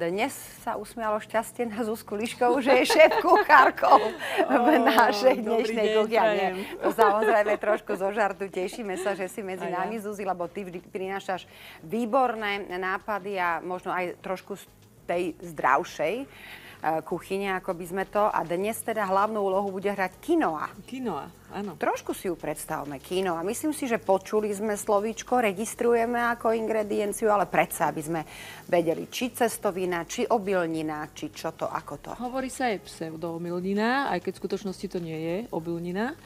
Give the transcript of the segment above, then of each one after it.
Dnes sa usmialo šťastie na Zuzku Liškovú, že je šéf-kuchárkou v našej dnešnej kuchyni. To samozrejme trošku zo žartu. Tešíme sa, že si medzi nami, Zuzi, lebo ty vždy prinášaš výborné nápady a možno aj trošku z tej zdravšej kuchyne, ako by sme to. A dnes teda hlavnú úlohu bude hrať quinoa. Quinoa, áno. Trošku si ju predstavme, quinoa. Myslím si, že počuli sme slovíčko, registrujeme ako ingredienciu, ale predsa, aby sme vedeli, či cestovina, či obilnina, či čo to, ako to. Hovorí sa aj pseudoobilnina, aj keď v skutočnosti to nie je obilnina.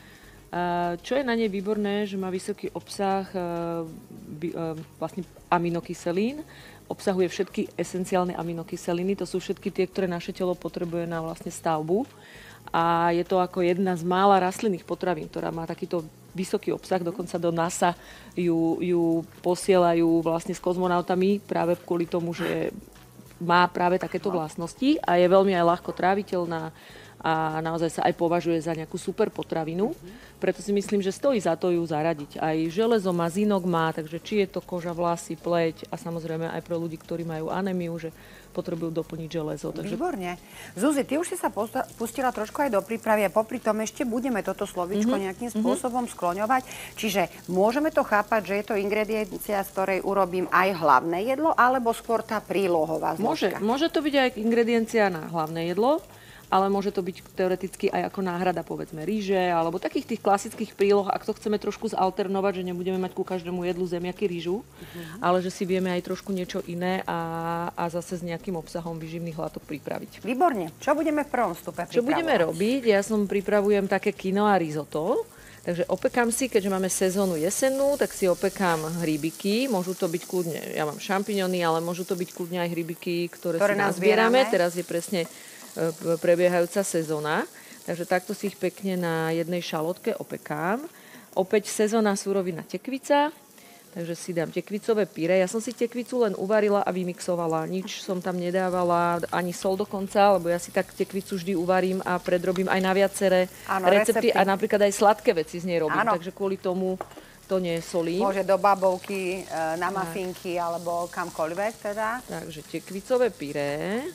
Čo je na nej výborné, že má vysoký obsah vlastne aminokyselín, obsahuje všetky esenciálne aminokyseliny, to sú všetky tie, ktoré naše telo potrebuje na vlastne stavbu. A je to ako jedna z mála rastlinných potravín, ktorá má takýto vysoký obsah, dokonca do NASA ju posielajú vlastne s kozmonautami práve kvôli tomu, že má práve takéto vlastnosti a je veľmi aj ľahko tráviteľná a naozaj sa aj považuje za nejakú super potravinu. Preto si myslím, že stojí za to ju zaradiť. Aj železo má, zinok má, takže či je to koža, vlasy, pleť a samozrejme aj pre ľudí, ktorí majú anémiu, že potrebujú doplniť železo. Takže... Výborne. Zuzi, ty už si sa pustila trošku aj do prípravy a popri tom ešte budeme toto slovíčko nejakým spôsobom skloňovať. Čiže môžeme to chápať, že je to ingrediencia, z ktorej urobím aj hlavné jedlo, alebo skôr tá prílohová zložka? Môže to byť aj ingrediencia na hlavné jedlo, ale môže to byť teoreticky aj ako náhrada, povedzme, rýže, alebo takých tých klasických príloh, ak to chceme trošku zalternovať, že nebudeme mať ku každému jedlu zemiaky rýžu, ale že si vieme aj trošku niečo iné a zase s nejakým obsahom výživných látok pripraviť. Výborne. Čo budeme v prvom vstupe pripravovať? Čo budeme robiť? Ja pripravujem také quinoa risotto. Takže opekám si, keďže máme sezónu jesennú, tak si opekám hríbiky. Môžu to byť kľudne, ja mám šampiňony, ale môžu to byť kľudne aj hríbiky, ktoré si nazbierame. Teraz je presne prebiehajúca sezóna. Takže takto si ich pekne na jednej šalotke opekám. Opäť sezónna surovina tekvica, takže si dám tekvicové pyré. Ja som si tekvicu len uvarila a vymixovala. Nič som tam nedávala, ani sol dokonca, lebo ja si tak tekvicu vždy uvarím a predrobím aj na viaceré recepty a napríklad aj sladké veci z nej robím. Takže kvôli tomu to nesolím. Môže do babovky, na mafinky alebo kamkoľvek teda. Takže tekvicové pyré.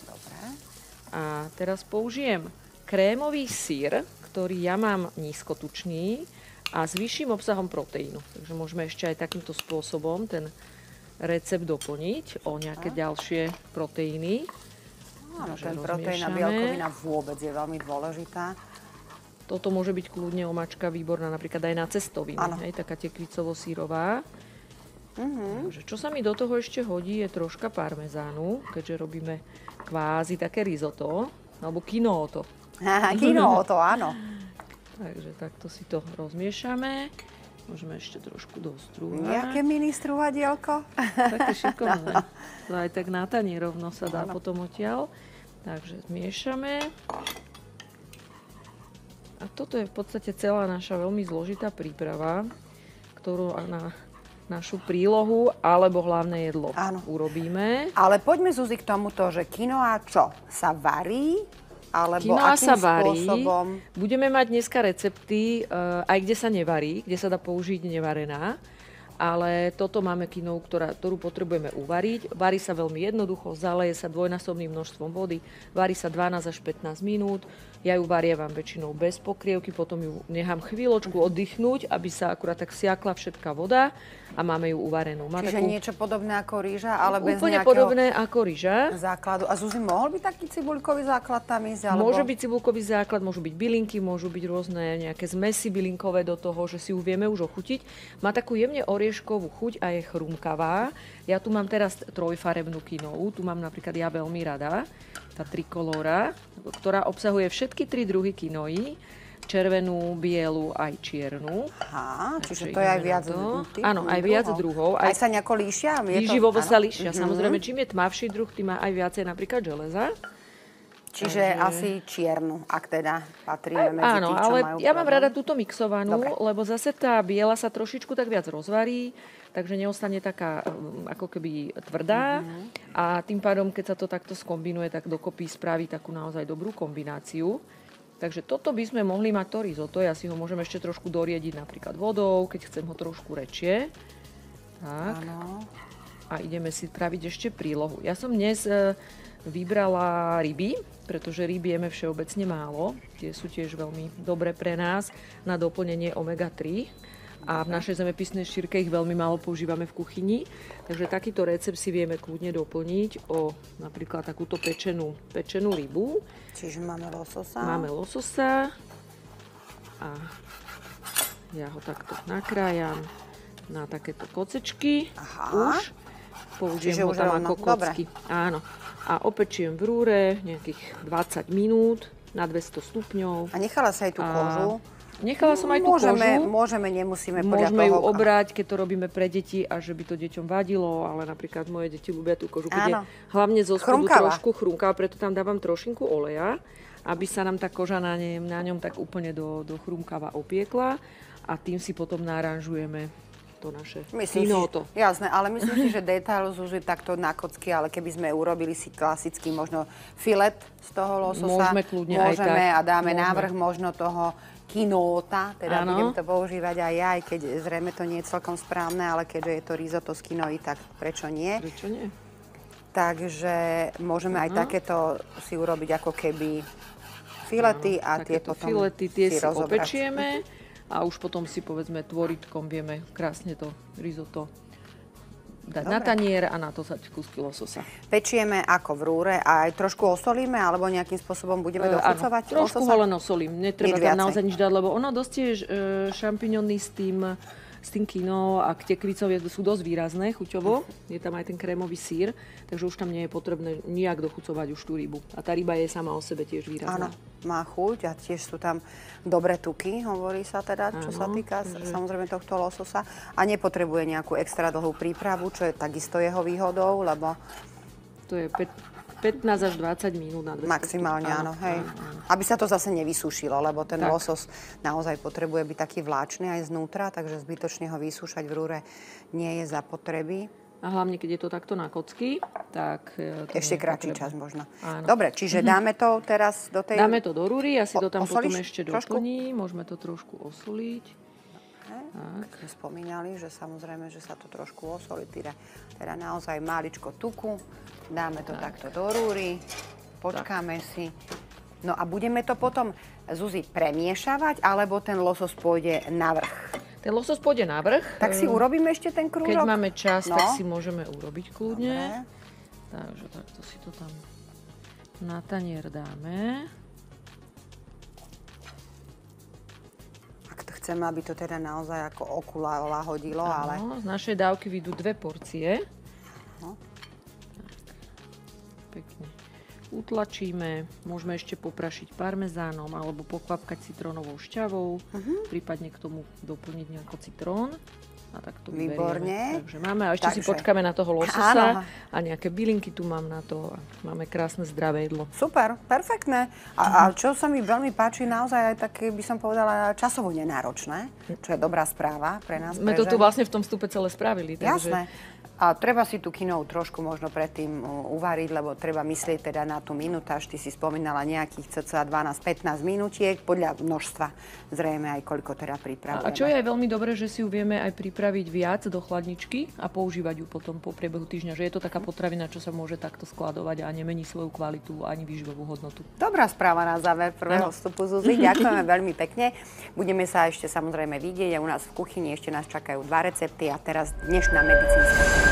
A teraz použijem krémový syr, ktorý ja mám nízkotučný a s vyšším obsahom proteínu. Takže môžeme ešte aj takýmto spôsobom ten recept doplniť o nejaké ďalšie proteíny. Áno, ten proteín a bielkovina vôbec je veľmi dôležitá. Toto môže byť kľudne omáčka výborná napríklad aj na cestoviny. Taká tekvicovo-sírová. Takže čo sa mi do toho ešte hodí je troška parmezánu, keďže robíme kvázi také risotto, alebo quinoa. Quinoa, áno. Takže takto si to rozmiešame. Môžeme ešte trošku dostrúvať. Jaké mini strúvadielko? Také šikovné. To aj tak na tanier rovno sa dá potom odtiaľ. Takže zmiešame. A toto je v podstate celá naša veľmi zložitá príprava, ktorú na našu prílohu alebo hlavné jedlo urobíme. Ale poďme, Zuzi, k tomuto, že quinoa čo? Sa varí? Alebo quinoa akým sa varí. Spôsobom? Budeme mať dneska recepty, aj kde sa nevarí, kde sa dá použiť nevarená. Ale toto máme quinoa, ktorú potrebujeme uvariť. Varí sa veľmi jednoducho, zaleje sa dvojnásobným množstvom vody, varí sa 12 až 15 minút. Ja ju varievam väčšinou bez pokrievky, potom ju nechám chvíľočku oddychnúť, aby sa akurát tak vsiakla všetká voda a máme ju uvarenú. Čiže niečo podobné ako rýža, ale bez úplne nejakého podobné ako rýža. základu. A Zuzi, mohol byť taký cibulkový základ tam ísť? Alebo... Môže byť cibulkový základ, môžu byť bylinky, môžu byť rôzne nejaké zmesy bylinkové do toho, že si ju vieme už ochutiť. Má takú jemne orieškovú chuť a je chrumkavá. Ja tu mám teraz trojfarebnú quinoa, tu mám napríklad ja veľmi rada, tá trikolóra, ktorá obsahuje všetky tri druhy quinoy, červenú, bielu aj čiernu. Aha, čiže to je aj viac druhov. Áno, aj viac druhov. Aj sa nejako líšia? Výživovo sa líšia. Samozrejme, čím je tmavší druh, tým má aj viacej napríklad železa. Čiže asi čiernu, ak teda patríme medzi áno, tých, čo ale majú ja mám problém. rada túto mixovanú, lebo zase tá biela sa trošičku tak viac rozvarí, takže neostane taká ako keby tvrdá a tým pádom, keď sa to takto skombinuje, tak dokopy spraví takú naozaj dobrú kombináciu. Takže toto by sme mohli mať to risotto, ja si ho môžem ešte trošku doriediť napríklad vodou, keď chcem ho trošku rečie. Tak. Áno. A ideme si praviť ešte prílohu. Ja som dnes vybrala ryby, pretože ryby jeme všeobecne málo. Tie sú tiež veľmi dobré pre nás na doplnenie omega-3. A v našej zemepisnej šírke ich veľmi málo používame v kuchyni. Takže takýto recept si vieme kľudne doplniť o napríklad takúto pečenú rybu. Čiže máme lososa. Máme lososa a ja ho takto nakrájam na takéto kocečky. Už. Použijem ho tam ako kocky. Áno. A opečiem v rúre nejakých 20 minút na 200 stupňov. A nechala sa aj tú kožu? Nechala som aj tú kožu. Nemusíme podľa toho. Môžeme ju obrať, keď to robíme pre deti a že by to deťom vadilo, ale napríklad moje deti ľúbia tú kožu, keď je hlavne zo spodu trošku chrumkavá, preto tam dávam trošinku oleja, aby sa nám tá koža na ňom tak úplne do chrumkava opiekla a tým si potom naranžujeme to naše kinoto. Jasné, ale myslím si, že detail zúžiť takto na kocky, ale keby sme urobili si klasický možno filet z toho lososa, môžeme kľudne aj tak. A dáme návrh možno toho kinóta, teda budem to používať aj ja, aj keď zrejme to nie je celkom správne, ale keďže je to risotto z kinoi, tak prečo nie? Prečo nie? Takže môžeme aj takéto si urobiť ako keby filety a tie potom filety, tie si opečieme a už potom si povedzme tvoritkom vieme krásne to risotto dať na tanier a na to sať kúsky lososa. Pečieme ako v rúre a aj trošku osolíme, alebo nejakým spôsobom budeme dochucovať lososa? Trošku ho len osolím. Netreba tam naozaj nič dať, lebo ono dosť je šampiňóny s tým kino a tekvicov sú dosť výrazné chuťovo. Je tam aj ten krémový sír, takže už tam nie je potrebné nijak dochucovať už tú rybu. A tá ryba je sama o sebe tiež výrazná. Áno, má chuť a tiež sú tam dobré tuky, hovorí sa teda, čo sa týka samozrejme tohto lososa. A nepotrebuje nejakú extra dlhú prípravu, čo je takisto jeho výhodou, lebo... To je 15 až 20 minút na 200 maximálne, áno, hej. Aby sa to zase nevysúšilo, lebo ten losos naozaj potrebuje byť taký vláčny aj znútra, takže zbytočne ho vysúšať v rúre nie je zapotreby. A hlavne, keď je to takto na kocky, tak... Ešte kratší čas možno. Áno. Dobre, čiže dáme to teraz do tej... Dáme to do rúry, ja si to tam potom ešte doplním. Môžeme to trošku osoliť. Tak sme spomínali, že samozrejme, že sa to trošku osolí, teda naozaj máličko tuku. Dáme to takto do rúry, počkáme si. No a budeme to potom, Zuzi, premiešavať, alebo ten losos pôjde na vrch? Ten losos pôjde na vrch. Tak si urobíme ešte ten krúžok? Keď máme čas, tak si môžeme urobiť kľudne. Takže takto si to tam na tanier dáme. Chceme, aby to teda naozaj ako lahodilo, ale... Z našej dávky vyjdú 2 porcie. Pekne utlačíme. Môžeme ešte poprašiť parmezánom alebo pokvapkať citrónovou šťavou. Prípadne k tomu doplniť nejako citrón. A tak to výborne. Takže máme, a ešte si počkáme na toho lososa a nejaké bylinky tu mám na to. Máme krásne zdravé jedlo. Super, perfektné. A čo sa mi veľmi páči, naozaj aj také, by som povedala, časovo nenáročné, čo je dobrá správa pre nás. My to tu vlastne v tom vstupe celé spravili. Jasné. A treba si tú kinou trošku možno predtým uvariť, lebo treba myslieť teda na tú minutáž. Ty si spomínala nejakých cca 12-15 minútiek, podľa množstva zrejme aj koľko teda pripravujeme. A čo je aj veľmi dobré, že si ju vieme aj pripraviť viac do chladničky a používať ju potom po priebehu týždňa, že je to taká potravina, čo sa môže takto skladovať a nemení svoju kvalitu ani výživovú hodnotu. Dobrá správa na záver prvého vstupu, Zuzi. Ďakujeme veľmi pekne. Budeme sa ešte samozrejme vidieť a u nás v kuchyni ešte nás čakajú 2 recepty a teraz dnešná medicínska.